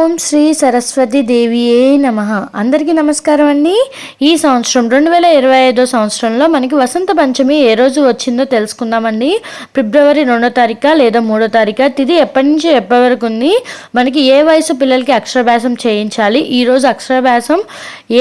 ఓం శ్రీ సరస్వతి దేవియే నమః. అందరికీ నమస్కారం అండి. ఈ సంవత్సరం 2025 సంవత్సరంలో మనకి వసంత పంచమి ఏ రోజు వచ్చిందో తెలుసుకుందామండి. ఫిబ్రవరి 2వ తారీఖు లేదా 3వ తారీఖు, తిది ఎప్పటి నుంచి ఎప్పటి వరకు ఉంది, మనకి ఏ వయసు పిల్లలకి అక్షరాభ్యాసం చేయించాలి, ఈరోజు అక్షరాభ్యాసం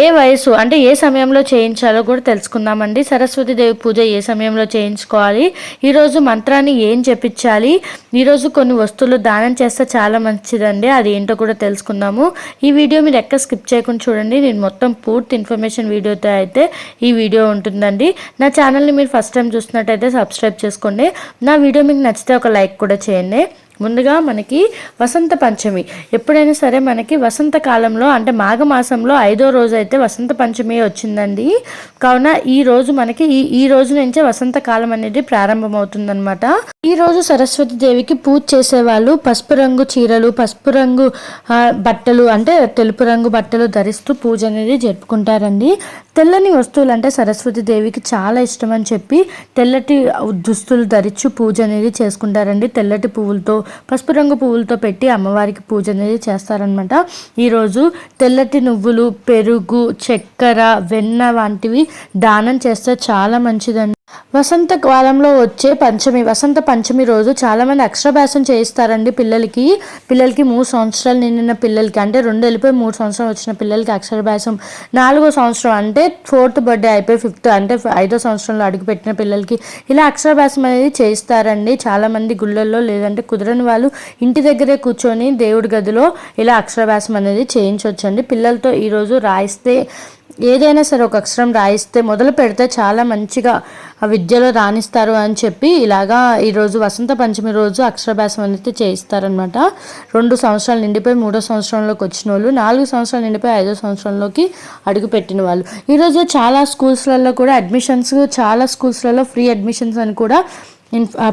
ఏ వయసు అంటే ఏ సమయంలో చేయించాలో కూడా తెలుసుకుందామండి. సరస్వతి దేవి పూజ ఏ సమయంలో చేయించుకోవాలి, ఈరోజు మంత్రాన్ని ఏం జపించాలి, ఈరోజు కొన్ని వస్తువులు దానం చేస్తే చాలా మంచిదండి, అది ఏంటో కూడా తెలుసుకుందాము. ఈ వీడియో మీరు ఎక్కడ స్కిప్ చేయకుండా చూడండి. నేను మొత్తం పూర్తి ఇన్ఫర్మేషన్ వీడియోతో అయితే ఈ వీడియో ఉంటుందండి. నా ఛానల్ని మీరు ఫస్ట్ టైం చూస్తున్నట్టయితే సబ్స్క్రైబ్ చేసుకోండి. నా వీడియో మీకు నచ్చితే ఒక లైక్ కూడా చేయండి. ముందుగా మనకి వసంత పంచమి ఎప్పుడైనా సరే మనకి వసంత కాలంలో అంటే మాఘమాసంలో 5వ రోజు అయితే వసంత పంచమి వచ్చిందండి. కావున ఈ రోజు మనకి ఈ రోజు నుంచే వసంత కాలం అనేది ప్రారంభమవుతుందన్నమాట. ఈ రోజు సరస్వతి దేవికి పూజ చేసేవాళ్ళు పసుపు రంగు చీరలు, పసుపు రంగు బట్టలు అంటే తెలుపు రంగు బట్టలు ధరిస్తూ పూజ అనేది జరుపుకుంటారండి. తెల్లని వస్తువులు అంటే సరస్వతి దేవికి చాలా ఇష్టం అని చెప్పి తెల్లటి దుస్తులు ధరించి పూజ అనేది చేసుకుంటారండి. తెల్లటి పువ్వులతో, పసుపు రంగు పువ్వులతో పెట్టి అమ్మవారికి పూజ అనేది చేస్తారనమాట. ఈరోజు తెల్లటి నువ్వులు, పెరుగు, చక్కెర, వెన్న వంటివి దానం చేస్తే చాలా మంచిదండి. వసంత కాలంలో వచ్చే పంచమి, వసంత పంచమి రోజు చాలామంది అక్షరాభ్యాసం చేయిస్తారండి పిల్లలకి. 3 సంవత్సరాలు నిండిన పిల్లలకి అంటే 2 వెళ్ళిపోయి 3 సంవత్సరాలు వచ్చిన పిల్లలకి అక్షరాభ్యాసం, 4వ సంవత్సరం అంటే 4th బర్త్డే అయిపోయి 5th అంటే 5వ సంవత్సరంలో అడుగుపెట్టిన పిల్లలకి ఇలా అక్షరాభ్యాసం అనేది చేయిస్తారండి. చాలామంది గుళ్ళల్లో, లేదంటే కుదరని వాళ్ళు ఇంటి దగ్గరే కూర్చొని దేవుడి గదిలో ఇలా అక్షరాభ్యాసం అనేది చేయించవచ్చండి. పిల్లలతో ఈరోజు రాయిస్తే, ఏదైనా సరే ఒక అక్షరం రాయిస్తే మొదలు పెడితే చాలా మంచిగా ఆ విద్యలో రాణిస్తారు అని చెప్పి ఇలాగా ఈరోజు వసంత పంచమి రోజు అక్షరాభ్యాసం అనేది చేయిస్తారనమాట. 2 సంవత్సరాలు నిండిపోయి 3వ సంవత్సరంలోకి వచ్చిన వాళ్ళు, 4 సంవత్సరాలు నిండిపోయి 5వ సంవత్సరంలోకి అడుగు పెట్టిన వాళ్ళు. ఈరోజు చాలా స్కూల్స్లలో కూడా అడ్మిషన్స్, చాలా స్కూల్స్లలో ఫ్రీ అడ్మిషన్స్ అని కూడా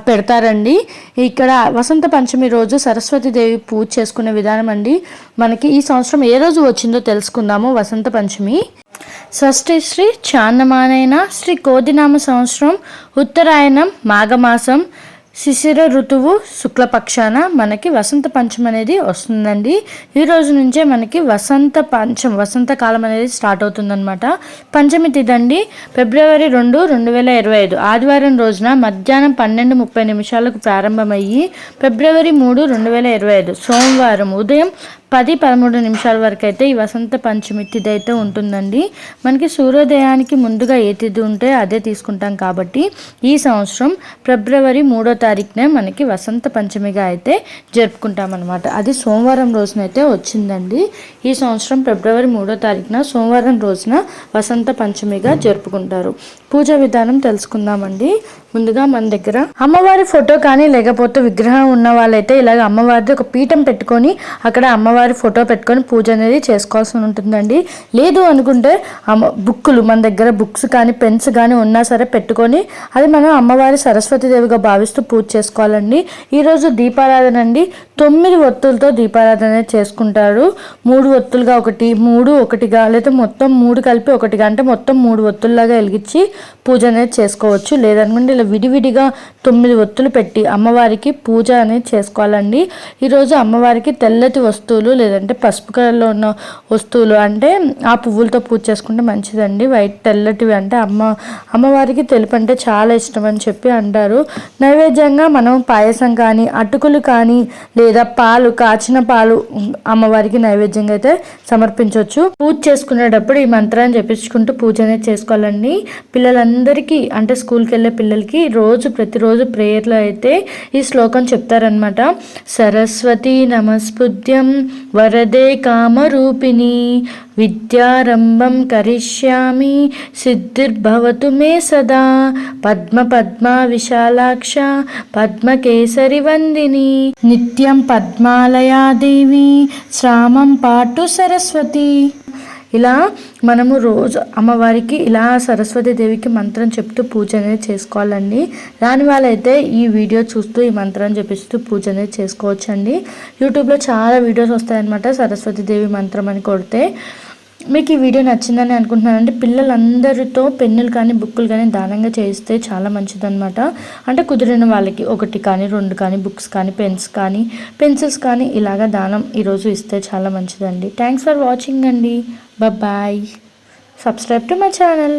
పెడతారండి. ఇక్కడ వసంత పంచమి రోజు సరస్వతి దేవి పూజ చేసుకునే విధానం అండి. మనకి ఈ సంవత్సరం ఏ రోజు వచ్చిందో తెలుసుకుందాము. వసంత పంచమి షష్ఠి శ్రీ చాందమానైన శ్రీ కోదినామ సంవత్సరం, ఉత్తరాయణం, మాఘమాసం, శిశిర ఋతువు, శుక్లపక్షాన మనకి వసంత పంచమి అనేది వస్తుందండి. ఈ రోజు నుంచే మనకి వసంత కాలం అనేది స్టార్ట్ అవుతుందన్నమాట. పంచమి తిథండి ఫిబ్రవరి 2, 2025 ఆదివారం రోజున మధ్యాహ్నం 12:30 ప్రారంభమయ్యి ఫిబ్రవరి 3, 2025 సోమవారం ఉదయం 10-13 వరకు అయితే ఈ వసంత పంచమి తిథి అయితే ఉంటుందండి. మనకి సూర్యోదయానికి ముందుగా ఏ తిథి ఉంటే అదే తీసుకుంటాం కాబట్టి ఈ సంవత్సరం ఫిబ్రవరి 3వ తారీఖునే మనకి వసంత పంచమిగా అయితే జరుపుకుంటాం అనమాట. అది సోమవారం రోజునైతే వచ్చిందండి. ఈ సంవత్సరం ఫిబ్రవరి 3వ తారీఖున సోమవారం రోజున వసంత పంచమిగా జరుపుకుంటారు. పూజా విధానం తెలుసుకుందామండి. ముందుగా మన దగ్గర అమ్మవారి ఫోటో కానీ లేకపోతే విగ్రహం ఉన్న వాళ్ళైతే ఇలాగ అమ్మవారిది ఒక పీఠం పెట్టుకొని అక్కడ అమ్మవారి ఫోటో పెట్టుకొని పూజ అనేది చేసుకోవాల్సి ఉంటుందండి. లేదు అనుకుంటే బుక్కులు, మన దగ్గర బుక్స్ కానీ పెన్స్ కానీ ఉన్నా సరే పెట్టుకొని అది మనం అమ్మవారి సరస్వతి దేవిగా భావిస్తూ పూజ చేసుకోవాలండి. ఈరోజు దీపారాధన అండి 9 ఒత్తులతో దీపారాధన చేసుకుంటారు. 3 ఒత్తులుగా ఒకటి, 3 ఒకటిగా, లేదా మొత్తం 3 కలిపి ఒకటిగా అంటే మొత్తం 3 ఒత్తుల్లాగా వెలిగించి పూజ అనేది చేసుకోవచ్చు. లేదనుకుంటే ఇలా విడివిడిగా 9 ఒత్తులు పెట్టి అమ్మవారికి పూజ అనేది చేసుకోవాలండి. ఈరోజు అమ్మవారికి తెల్లటి వస్తువులు లేదంటే పసుపు కలర్లో ఉన్న వస్తువులు అంటే ఆ పువ్వులతో పూజ చేసుకుంటే మంచిదండి. వైట్ తెల్లటివి అంటే అమ్మవారికి తెలుపు అంటే చాలా ఇష్టం అని చెప్పి అంటారు. నైవేద్యంగా మనం పాయసం కానీ, అటుకులు కానీ, లేదా పాలు, కాచిన పాలు అమ్మవారికి నైవేద్యంగా అయితే సమర్పించవచ్చు. పూజ చేసుకునేటప్పుడు ఈ మంత్రాన్ని జపించుకుంటూ పూజ అనేది చేసుకోవాలండి. పిల్లలందరికీ అంటే స్కూల్కి వెళ్ళే పిల్లలకి ప్రతిరోజు ప్రేయర్లో అయితే ఈ శ్లోకం చెప్తారనమాట. సరస్వతి నమస్పుద్యం వరదే కామరూపిణి విద్యారంభం కరిష్యామి సిద్ధిర్భవతు మే సదా పద్మ విశాలాక్ష పద్మకేసరి వందిని నిత్యం పద్మాలయా దేవి శ్రామం పాటు సరస్వతి. ఇలా మనము రోజు అమ్మవారికి ఇలా సరస్వతి దేవికి మంత్రం చెప్తూ పూజ అనేది చేసుకోవాలండి. రాని వాళ్ళైతే ఈ వీడియో చూస్తూ ఈ మంత్రం జపిస్తూ పూజ అనేది చేసుకోవచ్చండి. యూట్యూబ్లో చాలా వీడియోస్ వస్తాయన్నమాట. సరస్వతి దేవి మంత్రం అని కొడితే మీకు ఈ వీడియో నచ్చిందని అనుకుంటున్నానంటే పిల్లలందరితో పెన్నులు కానీ బుక్కులు కానీ దానంగా చేయిస్తే చాలా మంచిదన్నమాట. అంటే కుదిరిన వాళ్ళకి 1 కానీ 2 కానీ బుక్స్ కానీ పెన్స్ కానీ పెన్సిల్స్ కానీ ఇలాగా దానం ఈరోజు ఇస్తే చాలా మంచిదండి. థ్యాంక్స్ ఫర్ వాచింగ్ అండి. Bye. Subscribe to my channel.